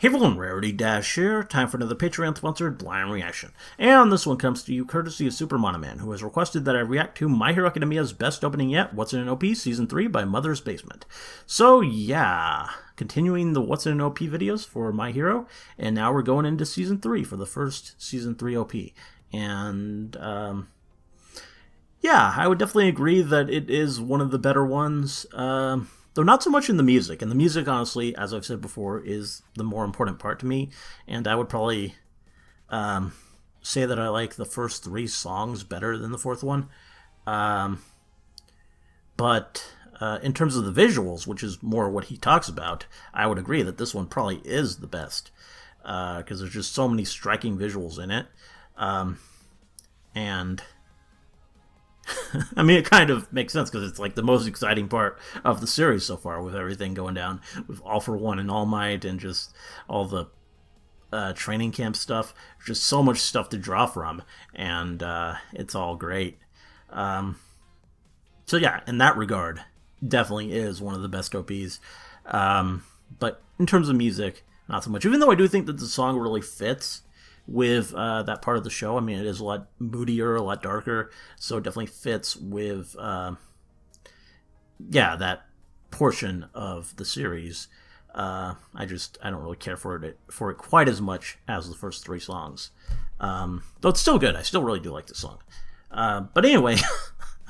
Hey everyone, Rarity Dash here. Time for another Patreon-sponsored blind reaction. And this one comes to you courtesy of Super Monoman, who has requested that I react to My Hero Academia's best opening yet, What's in an OP Season 3 by Mother's Basement. So yeah, continuing the What's in an OP videos for My Hero, and now we're going into Season 3 for the first Season 3 OP. And, yeah, I would definitely agree that it is one of the better ones. Though not so much in the music. And the music, honestly, as I've said before, is the more important part to me. And I would probably say that I like the first three songs better than the fourth one. But in terms of the visuals, which is more what he talks about, I would agree that this one probably is the best. Because there's just so many striking visuals in it. And I mean, it kind of makes sense because it's like the most exciting part of the series so far, with everything going down with All for One and All Might and just all the training camp stuff. There's just so much stuff to draw from, and it's all great. So yeah, in that regard, definitely is one of the best OPs. But in terms of music, not so much. Even though I do think that the song really fits with that part of the show. I mean, it is a lot moodier, a lot darker, so it definitely fits with, that portion of the series. I don't really care for it quite as much as the first three songs. Though it's still good. I still really do like the song. But anyway,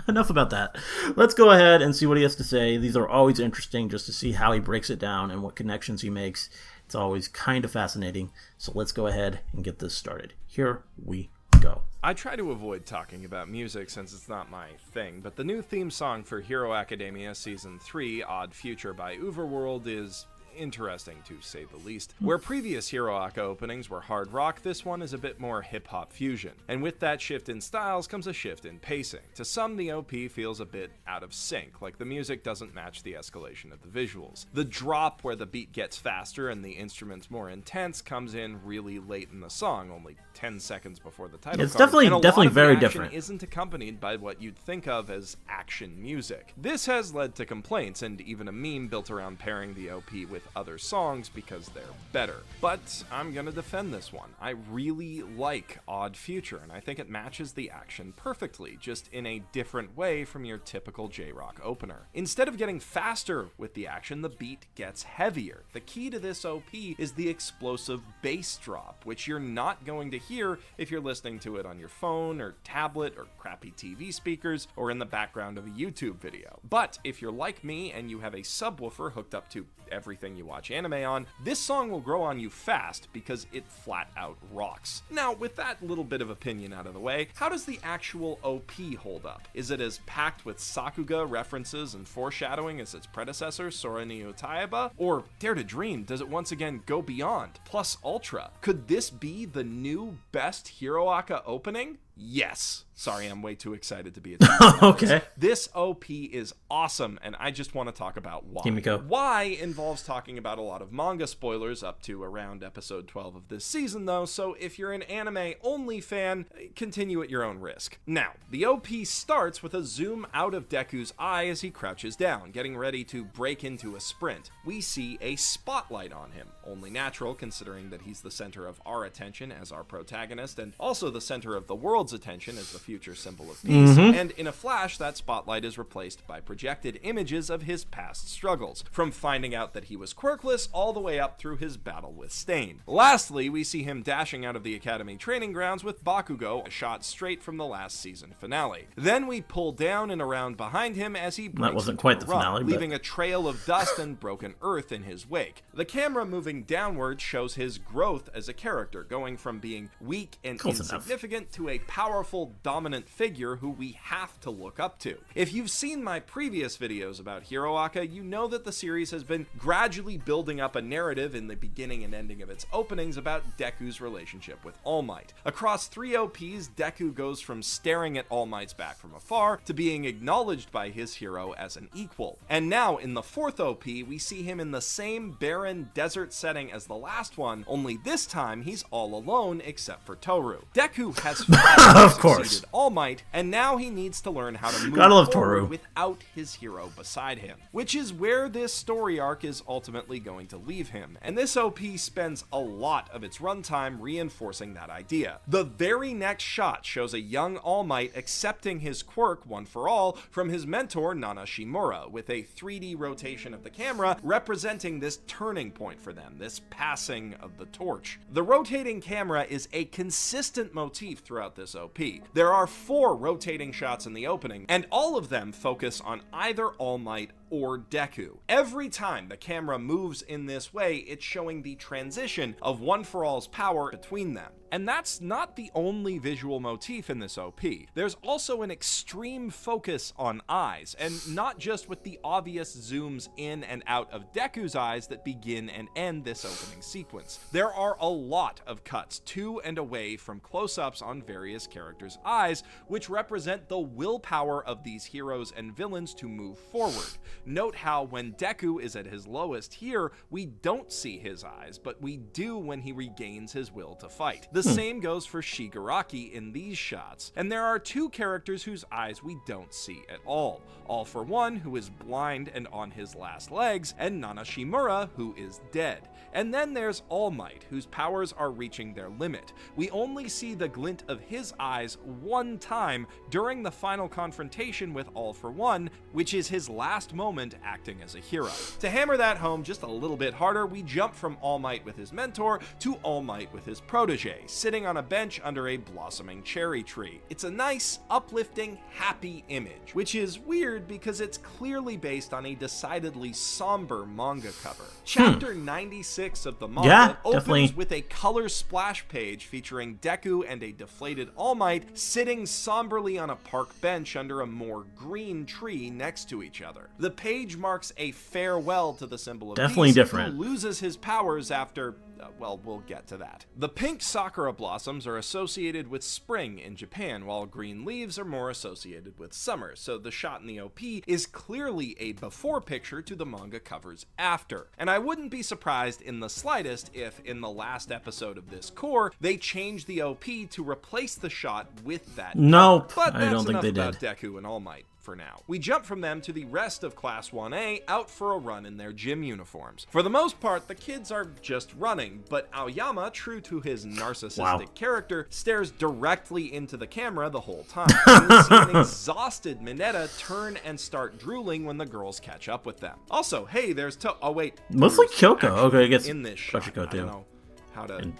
enough about that. Let's go ahead and see what he has to say. These are always interesting just to see how he breaks it down and what connections he makes. It's always kind of fascinating, so let's go ahead and get this started. Here we go. I try to avoid talking about music since it's not my thing, but the new theme song for Hero Academia Season 3, Odd Future by Uverworld, is interesting to say the least. Where previous Hero Aka openings were hard rock, this one is a bit more hip-hop fusion. And with that shift in styles comes a shift in pacing. To some, the OP feels a bit out of sync, like the music doesn't match the escalation of the visuals. The drop where the beat gets faster and the instruments more intense comes in really late in the song, only 10 seconds before the title It's card. definitely very different. Isn't accompanied by what you'd think of as action music. This has led to complaints and even a meme built around pairing the OP with other songs because they're better. But I'm gonna defend this one. I really like Odd Future, and I think it matches the action perfectly, just in a different way from your typical J-Rock opener. Instead of getting faster with the action, the beat gets heavier. The key to this OP is the explosive bass drop, which you're not going to hear if you're listening to it on your phone or tablet or crappy TV speakers or in the background of a YouTube video. But if you're like me and you have a subwoofer hooked up to everything you watch anime on, this song will grow on you fast because it flat out rocks. Now, with that little bit of opinion out of the way, how does the actual OP hold up? Is it as packed with Sakuga references and foreshadowing as its predecessor, Sora ni Utaiba? Or, dare to dream, does it once again go beyond, plus ultra? Could this be the new best Hero Aka opening? Yes. Sorry, I'm way too excited to be a Okay. This OP is awesome, and I just want to talk about why. Kimiko. Why involves talking about a lot of manga spoilers up to around episode 12 of this season, though, so if you're an anime-only fan, continue at your own risk. Now, the OP starts with a zoom out of Deku's eye as he crouches down, getting ready to break into a sprint. We see a spotlight on him, only natural considering that he's the center of our attention as our protagonist, and also the center of the world's attention as the future symbol of peace, and in a flash that spotlight is replaced by projected images of his past struggles, from finding out that he was quirkless all the way up through his battle with Stain. Lastly, we see him dashing out of the academy training grounds with Bakugo, a shot straight from the last season finale. Then we pull down and around behind him as he breaks That wasn't into quite a the run, finale, leaving a trail of dust and broken earth in his wake. The camera moving downward shows his growth as a character, going from being weak and Close enough. insignificant to a powerful, dominant figure who we have to look up to. If you've seen my previous videos about Hero Aka, you know that the series has been gradually building up a narrative in the beginning and ending of its openings about Deku's relationship with All Might. Across 3 OPs, Deku goes from staring at All Might's back from afar to being acknowledged by his hero as an equal. And now, in the 4th OP, we see him in the same barren desert setting as the last one, only this time he's all alone except for Toru. Deku has Of course. succeeded All Might, and now he needs to learn how to move Gotta love forward Toru. without his hero beside him, which is where this story arc is ultimately going to leave him, and this OP spends a lot of its runtime reinforcing that idea. The very next shot shows a young All Might accepting his quirk One for All from his mentor Nana Shimura, with a 3D rotation of the camera representing this turning point for them, this passing of the torch. The rotating camera is a consistent motif throughout this OP. There are 4 rotating shots in the opening, and all of them focus on either All Might or Deku. Every time the camera moves in this way, it's showing the transition of One for All's power between them. And that's not the only visual motif in this OP. There's also an extreme focus on eyes, and not just with the obvious zooms in and out of Deku's eyes that begin and end this opening sequence. There are a lot of cuts to and away from close-ups on various characters' eyes, which represent the willpower of these heroes and villains to move forward. Note how when Deku is at his lowest here, we don't see his eyes, but we do when he regains his will to fight. The same goes for Shigaraki in these shots, and there are 2 characters whose eyes we don't see at all. All for One, who is blind and on his last legs, and Nana Shimura, who is dead. And then there's All Might, whose powers are reaching their limit. We only see the glint of his eyes one time during the final confrontation with All for One, which is his last moment acting as a hero. To hammer that home just a little bit harder, we jump from All Might with his mentor to All Might with his protege, sitting on a bench under a blossoming cherry tree. It's a nice, uplifting, happy image, which is weird because it's clearly based on a decidedly somber manga cover. Chapter 96 of the manga opens with a color splash page featuring Deku and a deflated All Might sitting somberly on a park bench under a more green tree next to each other. The page marks a farewell to the symbol of Definitely peace, different. who loses his powers after well, we'll get to that. The pink sakura blossoms are associated with spring in Japan, while green leaves are more associated with summer, so the shot in the OP is clearly a before picture to the manga cover's after. And I wouldn't be surprised in the slightest if, in the last episode of this core, they changed the OP to replace the shot with that. Nope, But that's I don't think enough they about did. Deku and All Might for now. We jump from them to the rest of Class 1A out for a run in their gym uniforms. For the most part, the kids are just running, but Aoyama, true to his narcissistic character, stares directly into the camera the whole time. And we see an exhausted Mineta turn and start drooling when the girls catch up with them. Also, hey, there's oh wait. Mostly Toru's Kyoko. actually Okay, I guess in this shot. Toshiko I too. don't know how to...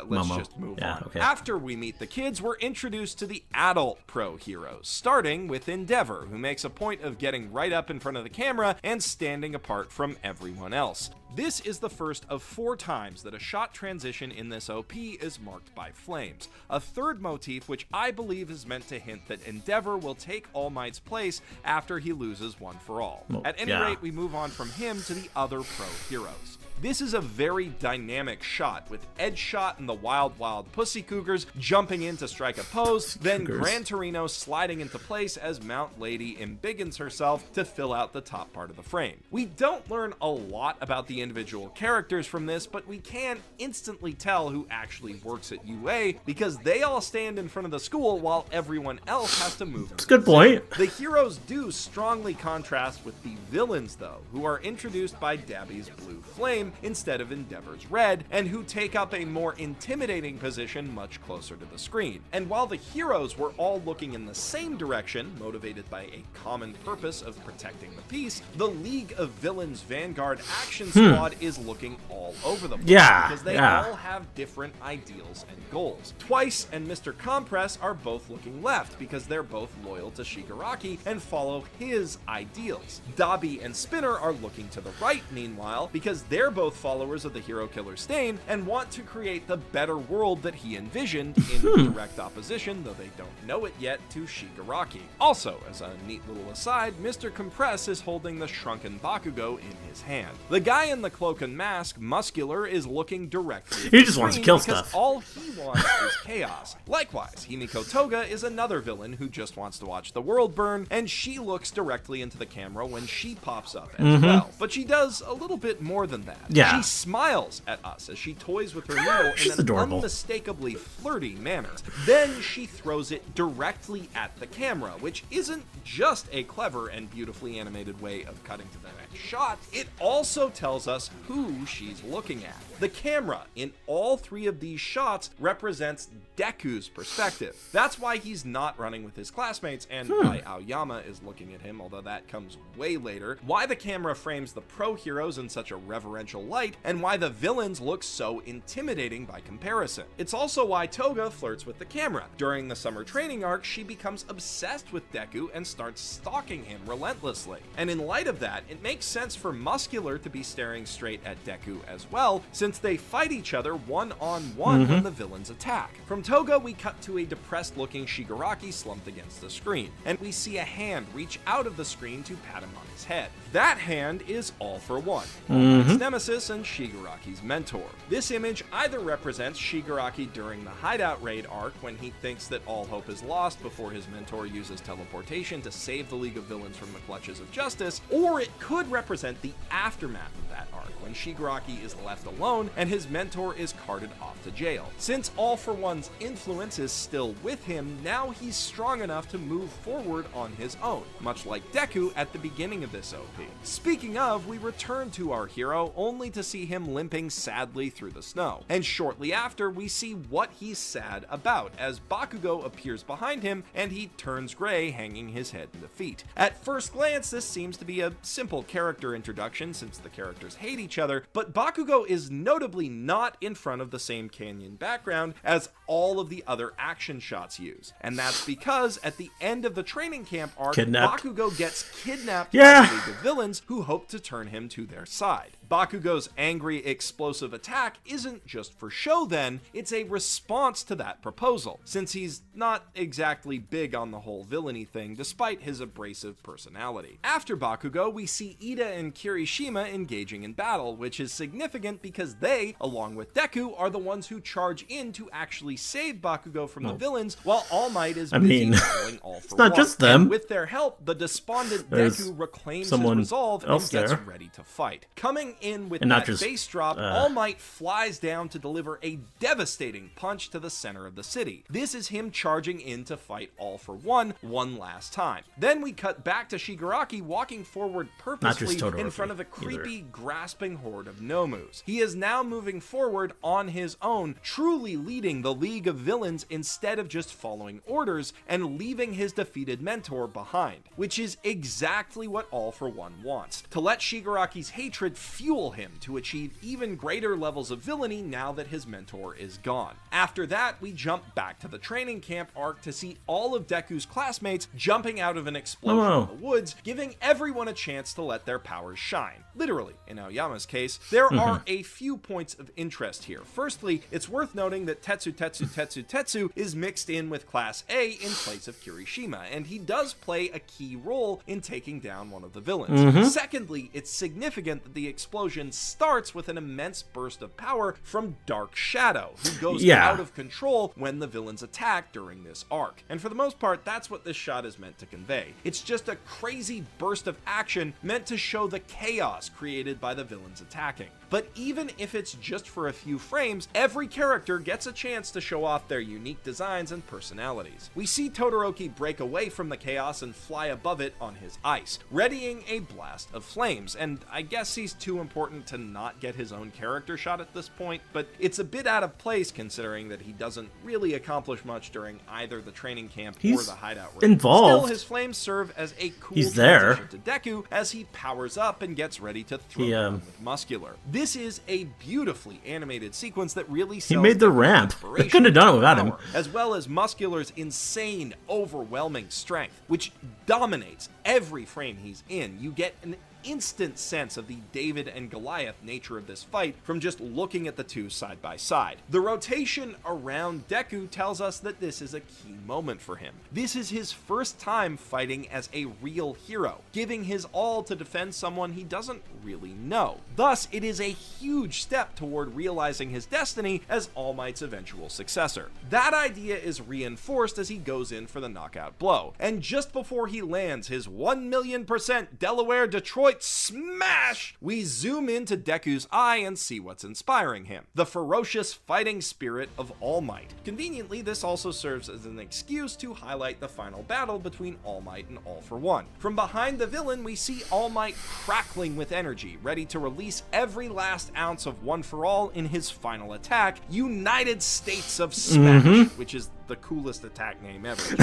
let's Momo. just move Yeah, on. okay. After we meet the kids, we're introduced to the adult pro heroes, starting with Endeavor, who makes a point of getting right up in front of the camera and standing apart from everyone else. This is the first of 4 times that a shot transition in this OP is marked by flames, a third motif which I believe is meant to hint that Endeavor will take All Might's place after he loses One for All. Well, At any yeah. rate, we move on from him to the other pro heroes. This is a very dynamic shot, with Edge Shot and the Wild Wild Pussy Cougars jumping in to strike a pose, then Cougars. Gran Torino sliding into place as Mount Lady embiggens herself to fill out the top part of the frame. We don't learn a lot about the individual characters from this, but we can instantly tell who actually works at UA because they all stand in front of the school while everyone else has to move. That's a good point. The heroes do strongly contrast with the villains, though, who are introduced by Dabi's blue flame instead of Endeavor's red, and who take up a more intimidating position much closer to the screen. And while the heroes were all looking in the same direction, motivated by a common purpose of protecting the peace, the League of Villains Vanguard Action Squad is looking all over the place because they all have different ideals and goals. Twice and Mr. Compress are both looking left because they're both loyal to Shigaraki and follow his ideals. Dabi and Spinner are looking to the right, meanwhile, because they're both followers of the Hero Killer Stain and want to create the better world that he envisioned, in direct opposition, though they don't know it yet, to Shigaraki. Also, as a neat little aside, Mr. Compress is holding the shrunken Bakugo in his hand. The guy in the cloak and mask, Muscular, is looking directly at He the just wants to screen kill because stuff. all he wants is chaos. Likewise, Himiko Toga is another villain who just wants to watch the world burn, and she looks directly into the camera when she pops up as well. But she does a little bit more than that. that. Yeah. She smiles at us as she toys with her needle in She's an adorable. unmistakably flirty manner. Then she throws it directly at the camera, which isn't just a clever and beautifully animated way of cutting to the next shot, it also tells us who she's looking at. The camera in all three of these shots represents Deku's perspective. That's why he's not running with his classmates, and why Aoyama is looking at him, although that comes way later, why the camera frames the pro heroes in such a reverential light, and why the villains look so intimidating by comparison. It's also why Toga flirts with the camera. During the summer training arc, she becomes obsessed with Deku and starts stalking him relentlessly. And in light of that, it makes sense for Muscular to be staring straight at Deku as well, since they fight each other one-on-one when the villains attack. From Toga, we cut to a depressed-looking Shigaraki slumped against the screen, and we see a hand reach out of the screen to pat him on his head. That hand is All For One, All Might's nemesis and Shigaraki's mentor. This image either represents Shigaraki during the Hideout Raid arc, when he thinks that all hope is lost before his mentor uses teleportation to save the League of Villains from the clutches of justice, or it could represent the aftermath of that arc, when Shigaraki is left alone and his mentor is carted off to jail. Since All For One's influence is still with him, now he's strong enough to move forward on his own, much like Deku at the beginning of this OP. Speaking of, we return to our hero only to see him limping sadly through the snow, and shortly after we see what he's sad about as Bakugo appears behind him and he turns gray, hanging his head in defeat. At first glance, this seems to be a simple character introduction since the characters hate each other, but Bakugo is notably not in front of the same canyon background as all of the other action shots use. And that's because at the end of the training camp arc, Bakugo gets kidnapped by the League of Villains who hope to turn him to their side. Bakugo's angry, explosive attack isn't just for show then, it's a response to that proposal, since he's not exactly big on the whole villainy thing despite his abrasive personality. After Bakugo, we see Ida and Kirishima engaging in battle, which is significant because they, along with Deku, are the ones who charge in to actually save Bakugo from the villains, while All Might is busy battling All For One. Not just them. And with their help, the despondent Deku reclaims his resolve and gets ready to fight. Coming in with that bass drop, All Might flies down to deliver a devastating punch to the center of the city. This is him charging in to fight All For One last time. Then we cut back to Shigaraki walking forward purposely in front of a creepy, grasping horde of Nomus. He is now moving forward on his own, truly leading the League of Villains instead of just following orders and leaving his defeated mentor behind, which is exactly what All For One wants, to let Shigaraki's hatred fuel him to achieve even greater levels of villainy now that his mentor is gone. After that, we jump back to the training camp arc to see all of Deku's classmates jumping out of an explosion in the woods, giving everyone a chance to let their powers shine. Literally, in Aoyama's case, there are a few points of interest here. Firstly, it's worth noting that Tetsu is mixed in with Class A in place of Kirishima, and he does play a key role in taking down one of the villains. Secondly, it's significant that the explosion starts with an immense burst of power from Dark Shadow, who goes out of control when the villains attack during this arc. And for the most part, that's what this shot is meant to convey. It's just a crazy burst of action meant to show the chaos created by the villains attacking. But even if it's just for a few frames, every character gets a chance to show off their unique designs and personalities. We see Todoroki break away from the chaos and fly above it on his ice, readying a blast of flames, and I guess he's too important to not get his own character shot at this point, but it's a bit out of place considering that he doesn't really accomplish much during either the training camp or the hideout raid. Still, his flames serve as a cool transition to Deku as he powers up and gets ready to throw him with Muscular. This is a beautifully animated sequence that really sells. He made the ramp. They couldn't have done it without him. As well as Muscular's insane, overwhelming strength, which dominates every frame he's in. You get an instant sense of the David and Goliath nature of this fight from just looking at the two side by side. The rotation around Deku tells us that this is a key moment for him. This is his first time fighting as a real hero, giving his all to defend someone he doesn't really know. Thus, it is a huge step toward realizing his destiny as All Might's eventual successor. That idea is reinforced as he goes in for the knockout blow, and just before he lands his 1,000,000% Delaware-Detroit smash, we zoom into Deku's eye and see what's inspiring him: the ferocious fighting spirit of All Might. Conveniently, this also serves as an excuse to highlight the final battle between All Might and All For One. From behind the villain, we see All Might crackling with energy, ready to release every last ounce of One For All in his final attack, United States of Smash, which is the coolest attack name ever.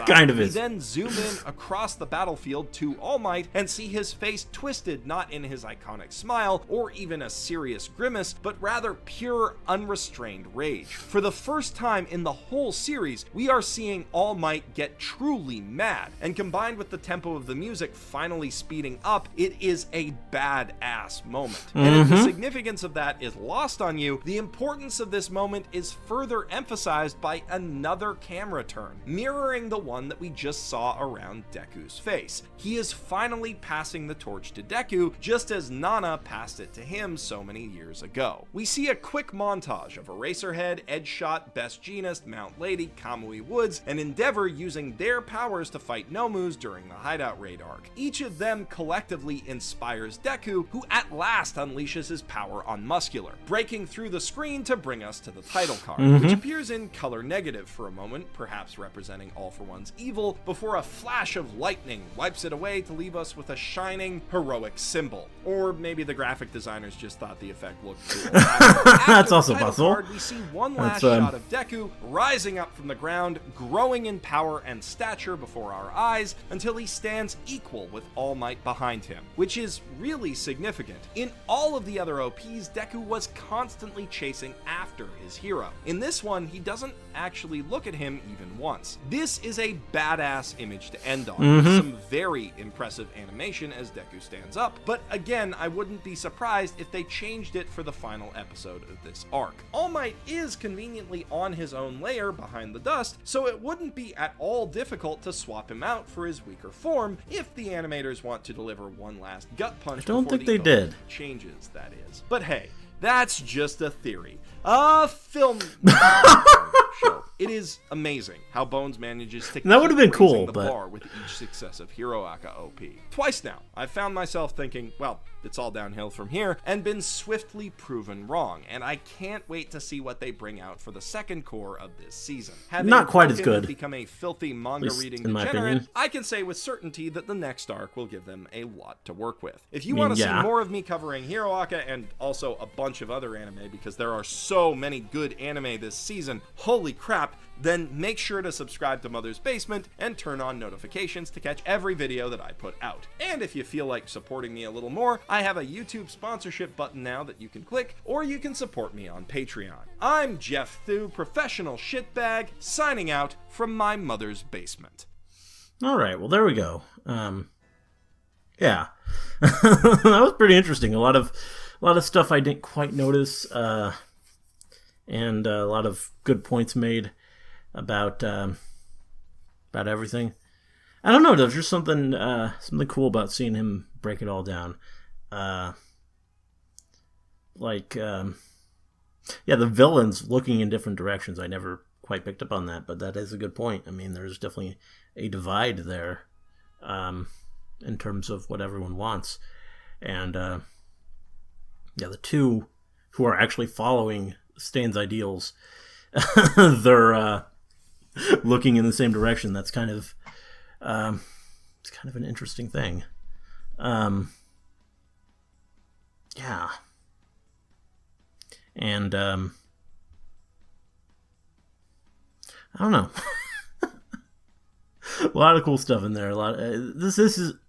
Kind of is. We then zoom in across the battlefield to All Might and see his face twisted not in his iconic smile or even a serious grimace, but rather pure, unrestrained rage. For the first time in the whole series, we are seeing All Might get truly mad, and combined with the tempo of the music finally speeding up, it is a badass moment. And if the significance of that is lost on you, the importance of this moment is further emphasized by another camera turn, mirroring the one that we just saw around Deku's face. He is finally passing the torch to Deku, just as Nana passed it to him so many years ago. We see a quick montage of Eraserhead, Edgeshot, Best Jeanist, Mount Lady, Kamui Woods, and Endeavor using their powers to fight Nomus during the Hideout Raid arc. Each of them collectively inspires Deku, who at last unleashes his power on Muscular, breaking through the screen to bring us to the title card, which appears in color negative for a moment, perhaps representing All For One's evil, before a flash of lightning wipes it away to leave us with a shining, heroic symbol. Or maybe the graphic designers just thought the effect looked cool. That's also possible. Card, we see one last shot of Deku rising up from the ground, growing in power and stature before our eyes, until he stands equal with All Might behind him, which is really significant. In all of the other OPs, Deku was constantly chasing after his hero. In this one, he doesn't actually look at him even once. This is a badass image to end on, with some very impressive animation as Deku stands up, but again, I wouldn't be surprised if they changed it for the final episode of this arc. All Might is conveniently on his own layer behind the dust, so it wouldn't be at all difficult to swap him out for his weaker form if the animators want to deliver one last gut punch. I don't before think the they did. Changes, that is. But hey, that's just a theory. A film show. It is amazing how Bones manages to that would have been cool, raising the but bar with each successive Hiroaka OP. Twice now, I've found myself thinking, well, it's all downhill from here, and been swiftly proven wrong, and I can't wait to see what they bring out for the second core of this season. Having Not quite as broken and good. become a filthy manga-reading in my degenerate, opinion. I can say with certainty that the next arc will give them a lot to work with. If you want to yeah. see more of me covering Hiroaka and also a bunch of other anime, because there are so many good anime this season, holy crap, then make sure to subscribe to Mother's Basement and turn on notifications to catch every video that I put out. And if you feel like supporting me a little more, I have a YouTube sponsorship button now that you can click, or you can support me on Patreon. I'm Jeff Thu, professional shitbag, signing out from my mother's basement. all right. Well, there we go. Yeah, that was pretty interesting. A lot of stuff I didn't quite notice, and a lot of good points made about everything. I don't know. There's just something cool about seeing him break it all down. The villains looking in different directions. I never quite picked up on that, but that is a good point. I mean, there's definitely a divide there, in terms of what everyone wants, and the two who are actually following Stan's ideals, they're looking in the same direction. That's kind of it's kind of an interesting thing. Yeah, and I don't know. A lot of cool stuff in there.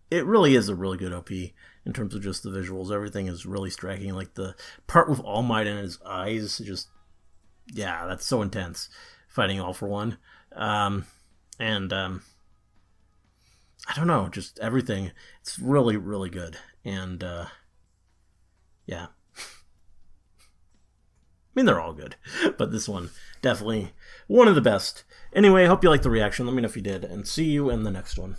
It really is a really good OP in terms of just the visuals. Everything is really striking. Like the part with All Might in his eyes, that's so intense. Fighting All For One. I don't know, just everything. It's really, really good. And, yeah. I mean, they're all good. But this one, definitely one of the best. Anyway, I hope you liked the reaction. Let me know if you did. And see you in the next one.